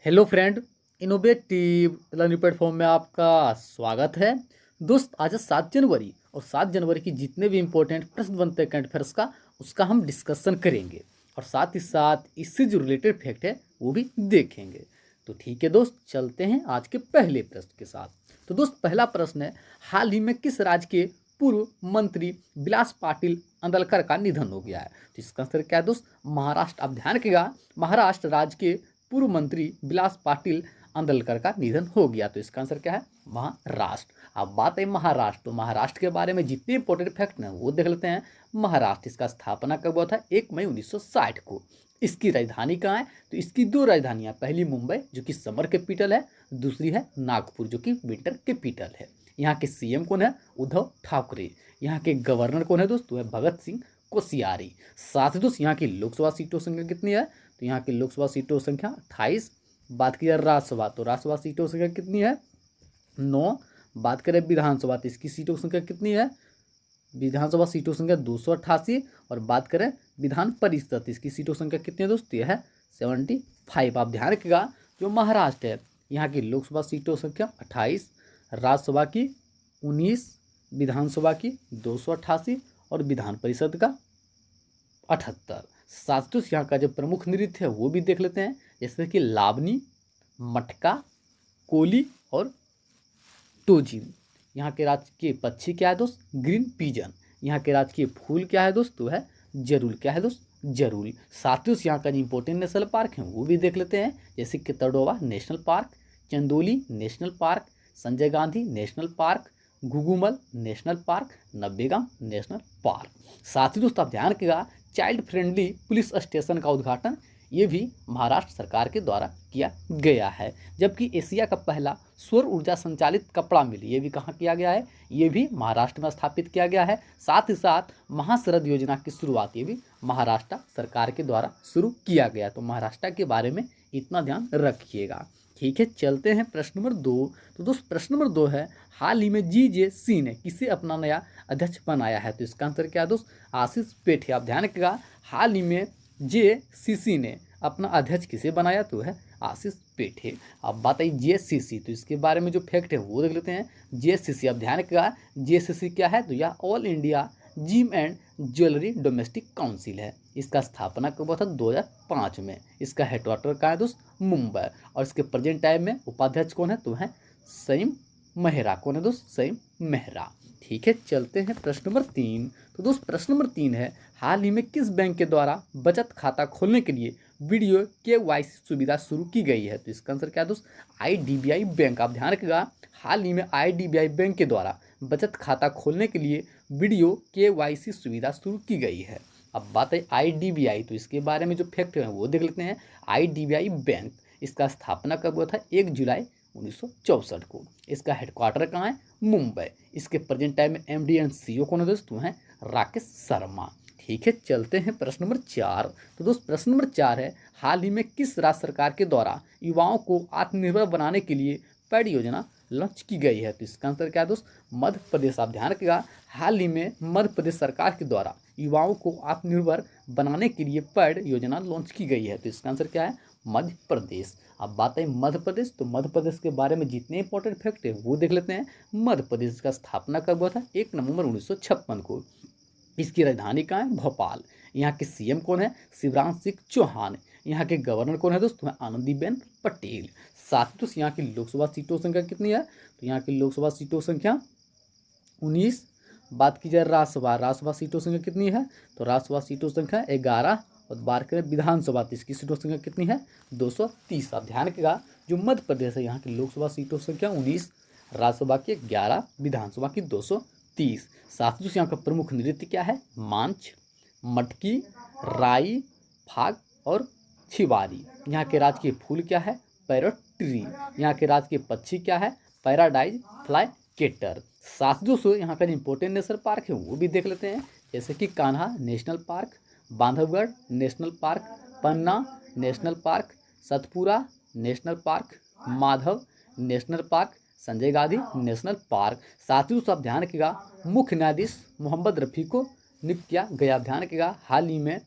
Hello friend, innovative learning platform में आपका स्वागत है। दोस्त, आज है 7 जनवरी और 7 जनवरी की जितने भी इम्पोर्टेंट प्रश्न बनते हैं करंट अफेयर्स का, उसका हम डिस्कशन करेंगे और साथ ही साथ इससे जो रिलेटेड फैक्ट है वो भी देखेंगे। तो ठीक है दोस्त, चलते हैं आज के पहले प्रश्न के साथ। तो दोस्त, पहला प्रश्न है, हाल ही में किस राज्य के पूर्व मंत्री बिलास पाटिल अंदलकर का निधन हो गया है? तो इसका आंसर क्या है दोस्त? महाराष्ट्र। आप ध्यान रखिएगा, महाराष्ट्र राज्य के पूर्व मंत्री बिलास पाटिल अंदलकर का निधन हो गया। तो इसका आंसर क्या है? महाराष्ट्र। अब बात है महाराष्ट्र, तो महाराष्ट्र के बारे में जितने इंपॉर्टेंट फैक्ट हैं वो देख लेते हैं। महाराष्ट्र, इसका स्थापना कब हुआ था? 1 मई 1960 को। इसकी राजधानी कहाँ है? तो इसकी दो राजधानियां, पहली मुंबई जो कि समर कैपिटल है, दूसरी है नागपुर जो कि विंटर कैपिटल है। यहाँ के सीएम कौन है? उद्धव ठाकरे। यहाँ के गवर्नर कौन है दोस्त? वो है भगत सिंह कोश्यारी। साथ ही दोस्त, यहाँ की लोकसभा सीटों संख्या कितनी है? तो यहाँ की लोकसभा सीटों संख्या 28। बात की जाए राज्यसभा, तो राज्यसभा सीटों संख्या कितनी है? 9। बात करें विधानसभा, तो इसकी सीटों संख्या कितनी है? विधानसभा सीटों संख्या 288। और बात करें विधान परिषद, इसकी सीटों संख्या कितनी है दोस्त? यह है 75। आप ध्यान रखिएगा, जो महाराष्ट्र है यहाँ की लोकसभा सीटों संख्या 28, राज्यसभा की 19, विधानसभा की 288 और विधान परिषद का 78। साथ ही यहाँ का जो प्रमुख नृत्य है वो भी देख लेते हैं, जैसे कि लावनी, मटका, कोली और टोजिन। यहाँ के राज्य के पक्षी क्या है दोस्त? Green pigeon. यहाँ के राज्य के फूल क्या है दोस्त? तो है जरूल। क्या है दोस्त? जरूल। साथ ही यहाँ का जो इंपॉर्टेंट नेशनल पार्क है वो भी देख लेते हैं, जैसे कि Tadoba national park, Chandoli national park, Sanjay Gandhi national park, Gugamal national park, Navegaon national park. साथ ही दोस्त आप ध्यान रखिएगा, चाइल्ड फ्रेंडली पुलिस स्टेशन का उद्घाटन ये भी महाराष्ट्र सरकार के द्वारा किया गया है। जबकि एशिया का पहला सौर ऊर्जा संचालित कपड़ा मिल, ये भी कहाँ किया गया है? ये भी महाराष्ट्र में स्थापित किया गया है। साथ ही साथ महाशरद योजना की शुरुआत ये भी महाराष्ट्र सरकार के द्वारा शुरू किया गया। तो महाराष्ट्र के बारे में इतना ध्यान रखिएगा। ठीक है, चलते हैं प्रश्न नंबर 2। तो दोस्त, प्रश्न नंबर 2 है, हाल ही में जीजेसी ने किसे अपना नया अध्यक्ष बनाया है? तो इसका आंसर क्या है दोस्त? आशीष पेठे। आप ध्यान रखिएगा, हाल ही में जेसीसी ने अपना अध्यक्ष किसे बनाया? तो है आशीष पेठे। अब बात आई जेसीसी, तो इसके बारे में जो फैक्ट है वो देख लेते हैं। जेसीसी, अब ध्यान रखिएगा, जेसीसी क्या है? तो यह all India gym and jewellery domestic council है। इसका स्थापना कब हुआ था? 2005 में। इसका हेडक्वार्टर कहाँ है दोस्त? मुंबई। और इसके प्रेजेंट टाइम में उपाध्यक्ष कौन है? तो है सईम मेहरा। कौन है दोस्त? सईम मेहरा। ठीक है, चलते हैं प्रश्न नंबर 3। तो दोस्त, प्रश्न नंबर 3 है, हाल ही में किस बैंक के द्वारा बचत खाता खोलने के लिए वीडियो केवाईसी सुविधा शुरू की गई है? तो इसका आंसर क्या है दोस्त? IDBI bank. आप ध्यान रखिएगा, हाल ही में आईडीबीआई बैंक के द्वारा बचत खाता खोलने के लिए वीडियो केवाईसी सुविधा शुरू की गई है। अब बात है आईडीबीआई, तो इसके बारे में जो फैक्ट है वो देख लेते हैं। आईडीबीआई बैंक, इसका स्थापना कब हुआ था? 1 जुलाई 1964 को। इसका हेडक्वार्टर कहाँ है? मुंबई। इसके प्रेजेंट टाइम में एमडी एंड सीईओ कौन है दोस्त? वो हैं राकेश शर्मा। ठीक है, चलते हैं प्रश्न नंबर 4। तो दोस्त, प्रश्न नंबर 4 है, हाल ही में किस राज्य सरकार के द्वारा युवाओं को आत्मनिर्भर बनाने के लिए पैड योजना लॉन्च की गई है? तो इसका आंसर क्या है दोस्त? मध्य प्रदेश। आप ध्यान रखिएगा, हाल ही में मध्य प्रदेश सरकार के द्वारा युवाओं को आत्मनिर्भर बनाने के लिए पैड योजना लॉन्च की गई है। तो इसका आंसर क्या है? मध्य प्रदेश। अब बात है मध्य प्रदेश, तो मध्य प्रदेश के बारे में जितने इंपॉर्टेंट फैक्ट है वो देख लेते हैं। मध्य प्रदेश का स्थापना कब हुआ था? 1 नवंबर 1956 को। इसकी राजधानी कहाँ है? भोपाल। यहाँ के सीएम कौन है? शिवराज सिंह चौहान। यहाँ के गवर्नर कौन है दोस्तों? आनंदीबेन पटेल। साथ ही दोस्त, यहाँ की लोकसभा सीटों संख्या कितनी है? तो यहाँ की लोकसभा सीटों संख्या 19। बात की जाए राज्यसभा, राज्यसभा सीटों संख्या कितनी है? तो राज्यसभा सीटों संख्या 11। और बात करें विधानसभा, तो इसकी सीटों संख्या कितनी है? 230। आप ध्यान रखिएगा, जो मध्य प्रदेश है यहाँ की लोकसभा सीटों संख्या 19, राज्यसभा की 11, विधानसभा की 230। साथ ही यहाँ का प्रमुख नृत्य क्या है? मांझ, मटकी, राई, फाग और छिवारी। यहाँ के राजकीय फूल क्या है? Parrot tree. यहाँ के राजकीय पक्षी क्या है? Paradise fly cater. साथ ही दोस्तों, यहाँ का जो इंपॉर्टेंट नेशनल पार्क है वो भी देख लेते हैं, जैसे कि Kanha national park, Bandhavgarh national park, Panna national park, Satpura national park, Madhav national park, Sanjay Gandhi national park. साथ ही दोस्तों आप ध्यान रखिएगा, मुख्य न्यायाधीश मोहम्मद रफ़ी को नियुक्त किया गया। ध्यान रखिएगा, हाल ही में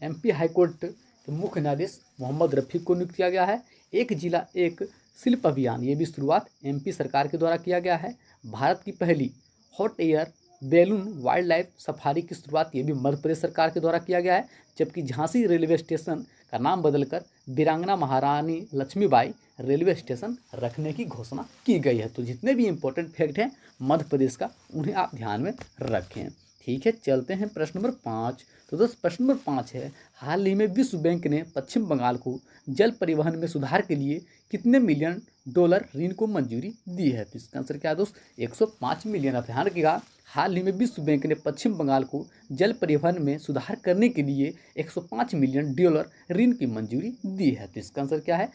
एमपी हाईकोर्ट के मुख्य न्यायाधीश मोहम्मद रफ़ी को नियुक्त किया गया है। एक जिला एक शिल्प अभियान, ये भी शुरुआत एमपी सरकार के द्वारा किया गया है। भारत की पहली hot air balloon wild life safari की शुरुआत, ये भी मध्य प्रदेश सरकार के द्वारा किया गया है। जबकि झांसी रेलवे स्टेशन का नाम बदलकर वीरांगना महारानी लक्ष्मीबाई रेलवे स्टेशन रखने की घोषणा की गई है। तो जितने भी इंपॉर्टेंट फैक्ट हैं मध्य प्रदेश का, उन्हें आप ध्यान में रखें। ठीक है, चलते हैं प्रश्न नंबर 5। तो दोस्त प्रश्न नंबर 5 है, हाल ही में विश्व बैंक ने पश्चिम बंगाल को जल परिवहन में सुधार के लिए कितने मिलियन डॉलर ऋण को मंजूरी दी है? तो इसका आंसर क्या है दोस्त? 105 मिलियन। आप ध्यान रखिएगा, हाल ही में विश्व बैंक ने पश्चिम बंगाल को जल परिवहन में सुधार करने के लिए 105 मिलियन डॉलर ऋण की मंजूरी दी है। तो इसका आंसर क्या है?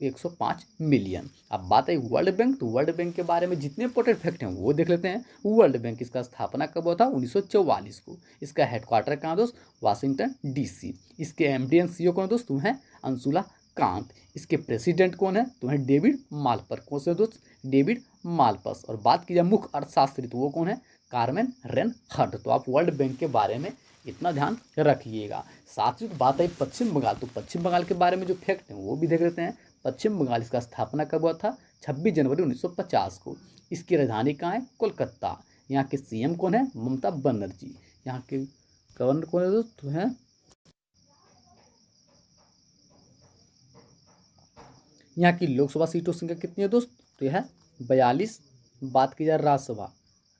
105 मिलियन। अब बात है वर्ल्ड बैंक, तो वर्ल्ड बैंक के बारे में जितने इंपॉर्टेंट फैक्ट हैं वो देख लेते हैं। वर्ल्ड बैंक, इसका स्थापना कब हुआ था? 1944 को। इसका हेडक्वार्टर कहाँ दोस्त? Washington DC. इसके एमडी एंड सीईओ कौन दोस्त? तुम्हें अंशुला कांत। इसके प्रेसिडेंट कौन है? तुम्हें डेविड मालपर। कौन से दोस्त? डेविड मालपस। और बात की जाए मुख्य अर्थशास्त्री, तो वो कौन है? कार्मेन रेनहर्ड। तो आप वर्ल्ड बैंक के बारे में इतना ध्यान रखिएगा। साथ ही बात है पश्चिम बंगाल, तो पश्चिम बंगाल के बारे में जो फैक्ट हैं वो भी देख लेते हैं। पश्चिम बंगाल, इसका स्थापना कब हुआ था? 26 जनवरी 1950 को। इसकी राजधानी कहाँ है? कोलकाता। यहाँ के सीएम कौन है? ममता बनर्जी। यहाँ के गवर्नर कौन है दोस्त? तो है यहाँ की लोकसभा सीटों की संख्या कितनी है दोस्त? तो यह है 42। बात की जाए राज्यसभा,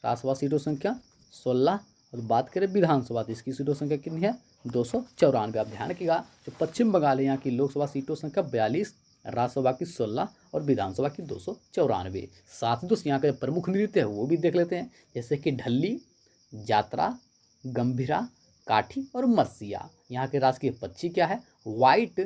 राज्यसभा सीटों संख्या 16। और बात करें विधानसभा, तो इसकी सीटों संख्या कितनी है? 294। आप ध्यान रखिएगा, जो पश्चिम बंगाल है यहाँ की लोकसभा सीटों संख्या 42, राज्यसभा की 16 और विधानसभा की 294। साथ ही दोस्त यहाँ का प्रमुख नृत्य है वो भी देख लेते हैं, जैसे कि ढल्ली, जात्रा, गंभीरा, काठी और मस्सिया। यहाँ के राजकीय पक्षी क्या है? White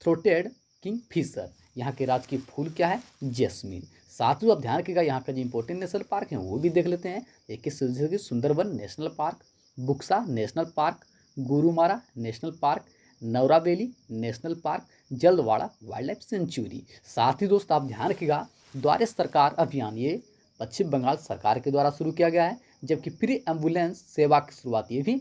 throated Kingfisher. यहाँ के राजकीय फूल क्या है? जैस्मिन। साथ ही आप ध्यान रखिएगा, यहाँ का जो इंपॉर्टेंट नेशनल पार्क है वो भी देख लेते हैं। एक जैसे कि Sundarban national park, Buxa national park, Gorumara national park, Neora Valley national park, Jaldapara wild life sanctuary. साथ ही दोस्त आप ध्यान रखिएगा, द्वारे सरकार अभियान ये पश्चिम बंगाल सरकार के द्वारा शुरू किया गया है। जबकि फ्री एम्बुलेंस सेवा की शुरुआत ये भी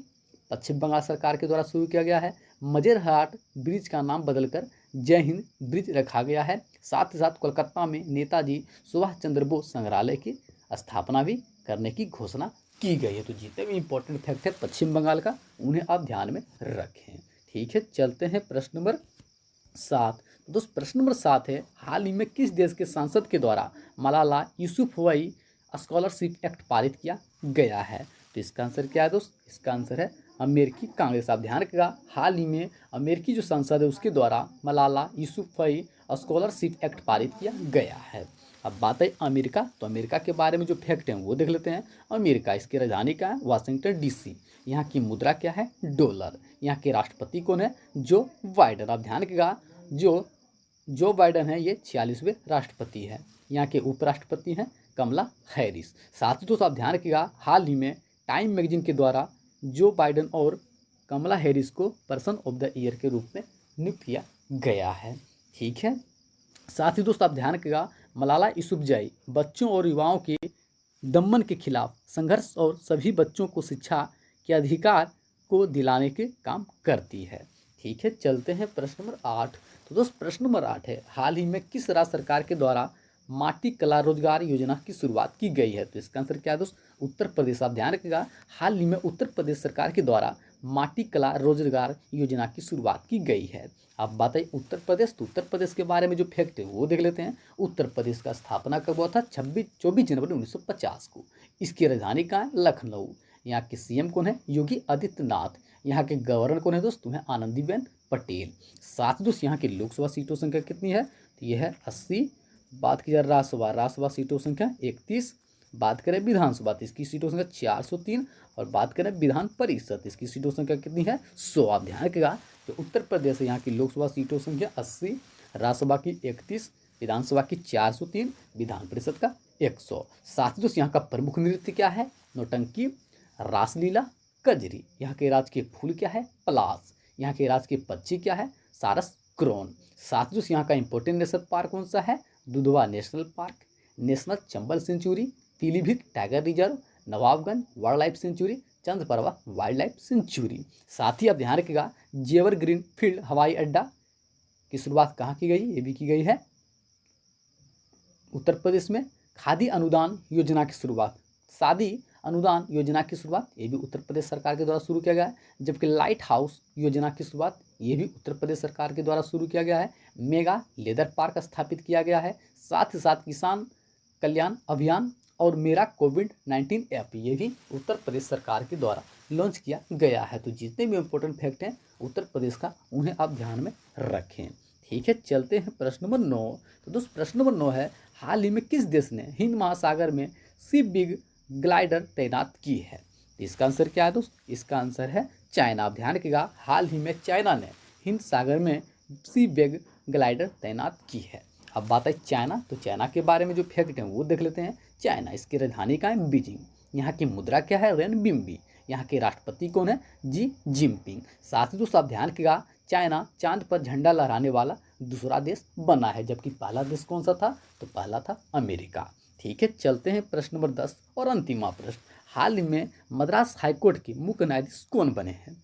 पश्चिम बंगाल सरकार के द्वारा शुरू किया गया है। मजेरहाट ब्रिज का नाम बदलकर जय हिंद ब्रिज रखा गया है। साथ ही साथ कोलकाता में नेताजी सुभाष चंद्र बोस संग्रहालय की स्थापना भी करने की घोषणा की गई है। तो जितने भी इंपॉर्टेंट फैक्ट है पश्चिम बंगाल का, उन्हें आप ध्यान में रखें। ठीक है, चलते हैं प्रश्न नंबर 7। दोस्त प्रश्न नंबर 7 है, हाल ही में किस देश के सांसद के द्वारा मलाला यूसुफजई स्कॉलरशिप एक्ट पारित किया गया है? तो इसका आंसर क्या है दोस्त? इसका आंसर है अमेरिकी कांग्रेस। आप ध्यान रखिएगा, हाल ही में अमेरिकी जो संसद है उसके द्वारा मलाला यूसुफजई स्कॉलरशिप एक्ट पारित किया गया है। अब बात है अमेरिका, तो अमेरिका के बारे में जो फैक्ट हैं वो देख लेते हैं। अमेरिका, इसकी राजधानी क्या है? Washington DC. यहाँ की मुद्रा क्या है? डॉलर। यहाँ के राष्ट्रपति कौन है? जो बाइडन। आप ध्यान रखिएगा, जो बाइडन है ये 46वें राष्ट्रपति है। यहाँ के उपराष्ट्रपति हैं कमला हैरिस। साथ ही दोस्तों आप ध्यान रखिएगा, हाल ही में टाइम मैगजीन के द्वारा जो बाइडन और कमला हैरिस को पर्सन ऑफ द ईयर के रूप में नियुक्त किया गया है। ठीक है, साथ ही दोस्तों आप ध्यान रखिएगा, मलाला यूसुफजई बच्चों और युवाओं के दमन के खिलाफ संघर्ष और सभी बच्चों को शिक्षा के अधिकार को दिलाने के काम करती है। ठीक है, चलते हैं प्रश्न नंबर 8। तो दोस्त प्रश्न नंबर 8 है, हाल ही में किस राज्य सरकार के द्वारा माटी कला रोजगार योजना की शुरुआत की गई है? तो इसका आंसर क्या है दोस्त? उत्तर प्रदेश। आप ध्यान रखिएगा, हाल ही में उत्तर प्रदेश सरकार के द्वारा माटी कला रोजगार योजना की शुरुआत की गई है। अब बात है उत्तर प्रदेश, तो उत्तर प्रदेश के बारे में जो फैक्ट है वो देख लेते हैं। उत्तर प्रदेश का स्थापना कब हुआ था? 24 जनवरी 1950 को। इसकी राजधानी कहाँ है? लखनऊ। यहाँ के सीएम कौन है? योगी आदित्यनाथ। यहाँ के गवर्नर कौन है दोस्त? तुम्हें आनंदीबेन पटेल। साथ दोस्त यहाँ की लोकसभा सीटों संख्या कितनी है? तो यह है 80। बात की जाए राज्यसभा, राज्यसभा सीटों संख्या 31। बात करें विधानसभा, तो इसकी सीटों संख्या 403। और बात करें विधान परिषद, इसकी सीटों संख्या कितनी है? 100। आप ध्यान रखिएगा, तो उत्तर प्रदेश यहाँ की लोकसभा सीटों संख्या 80, राज्यसभा की 31, विधानसभा की 403, विधान परिषद का 100। साथ ही दोस्त यहाँ का प्रमुख नृत्य क्या है? नौटंकी, रासलीला, कजरी। यहाँ के राजकीय फूल क्या है? पलाश। यहाँ के राजकीय पक्षी क्या है? सारस क्रोन। साथ ही दोस्त यहाँ का इंपॉर्टेंट नेशनल पार्क कौन सा है? Dudhwa national park, national Chambal sanctuary, Pilibhit tiger reserve, Nawabganj wild life sanctuary, Chandraprabha wild life sanctuary. साथ ही आप ध्यान रखिएगा, जेवर ग्रीन फील्ड हवाई अड्डा की शुरुआत कहाँ की गई? ये भी की गई है उत्तर प्रदेश में। खादी अनुदान योजना की शुरुआत, शादी अनुदान योजना की शुरुआत ये भी उत्तर प्रदेश सरकार के द्वारा शुरू किया गया है। जबकि लाइट हाउस योजना की शुरुआत ये भी उत्तर प्रदेश सरकार के द्वारा शुरू किया गया है। मेगा लेदर पार्क स्थापित किया गया है। साथ ही साथ किसान कल्याण अभियान और मेरा कोविड-19 ऐप ये भी उत्तर प्रदेश सरकार के द्वारा लॉन्च किया गया है। तो जितने भी इम्पोर्टेंट फैक्ट हैं उत्तर प्रदेश का, उन्हें आप ध्यान में रखें। ठीक है, चलते हैं प्रश्न नंबर 9। तो दोस्त प्रश्न नंबर 9 है, हाल ही में किस देश ने हिंद महासागर में सी बिग ग्लाइडर तैनात की है? इसका आंसर क्या है दोस्त? इसका आंसर है चाइना। आप ध्यान रखिएगा, हाल ही में चाइना ने हिंद सागर में सी बिग ग्लाइडर तैनात की है। अब बात है चाइना, तो चाइना के बारे में जो फैक्ट हैं वो देख लेते हैं। चाइना, इसकी राजधानी का है बीजिंग। यहाँ की मुद्रा क्या है? रेनबिंबी। यहाँ के राष्ट्रपति कौन है? Xi Jinping. साथ ही दोस्तों आप ध्यान रखिएगा, चाइना चांद पर झंडा लहराने वाला दूसरा देश बना है। जबकि पहला देश कौन सा था? तो पहला था अमेरिका। ठीक है, चलते हैं प्रश्न नंबर 10 और अंतिम प्रश्न। हाल ही में मद्रास हाईकोर्ट के मुख्य न्यायाधीश कौन बने हैं?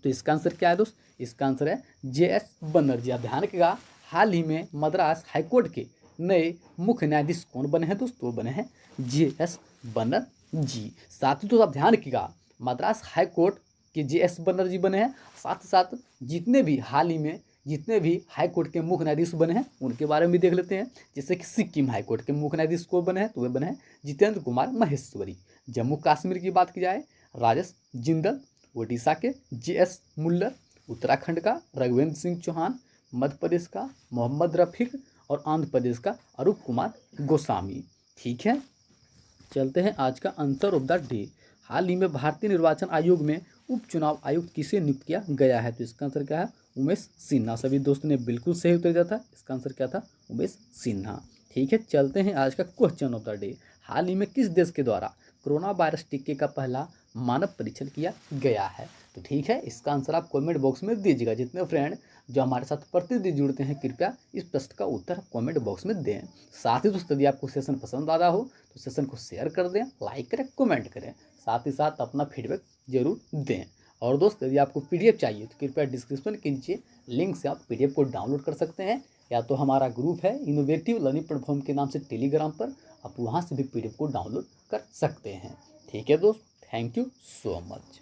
तो इसका आंसर क्या है दोस्त? इसका आंसर है जे.एस. बनर्जी। आप ध्यान रखिएगा, हाल ही में मद्रास हाईकोर्ट के नए मुख्य न्यायाधीश कौन बने हैं दोस्त? वो बने हैं जे.एस. बनर्जी। साथ ही तो आप ध्यान रखिएगा, मद्रास हाईकोर्ट के जे.एस. बनर्जी बने हैं। साथ ही साथ जितने भी हाल ही में जितने भी हाईकोर्ट के मुख्य न्यायाधीश बने हैं उनके बारे में भी देख लेते हैं। जैसे कि सिक्किम हाईकोर्ट के मुख्य न्यायाधीश को बने हैं, तो वे बने हैं जितेंद्र कुमार महेश्वरी। जम्मू कश्मीर की बात की जाए, राजेश जिंदल। ओडिशा के जे.एस. मुल्लर। उत्तराखंड का रघुवेंद्र सिंह चौहान। मध्य प्रदेश का मोहम्मद रफीक और आंध्र प्रदेश का अरूप कुमार गोस्वामी। ठीक है, चलते हैं आज का आंसर ऑफ द डे। हाल ही में भारतीय निर्वाचन आयोग में उपचुनाव आयुक्त किसे नियुक्त किया गया है? तो इसका आंसर क्या है? उमेश सिन्हा। सभी दोस्तों ने बिल्कुल सही उत्तर दिया था। इसका आंसर क्या था? उमेश सिन्हा। ठीक है, चलते हैं आज का क्वेश्चन ऑफ द डे। हाल ही में किस देश के द्वारा कोरोना वायरस टीके का पहला मानव परीक्षण किया गया है? तो ठीक है, इसका आंसर आप कमेंट बॉक्स में दीजिएगा। जितने फ्रेंड जो हमारे साथ प्रतिदिन जुड़ते हैं, कृपया इस प्रश्न का उत्तर कमेंट बॉक्स में दें। साथ ही दोस्तों, यदि आपको सेशन पसंद आया हो तो सेशन को शेयर कर दें, लाइक करें, कमेंट करें। साथ ही साथ अपना फीडबैक जरूर दें। और दोस्त, यदि आपको पीडीएफ चाहिए तो कृपया डिस्क्रिप्शन के नीचे लिंक से आप पीडीएफ को डाउनलोड कर सकते हैं, या तो हमारा ग्रुप है इनोवेटिव लर्निंग प्लेटफॉर्म के नाम से टेलीग्राम पर, आप वहाँ से भी पीडीएफ को डाउनलोड कर सकते हैं। ठीक है दोस्त, थैंक यू सो मच।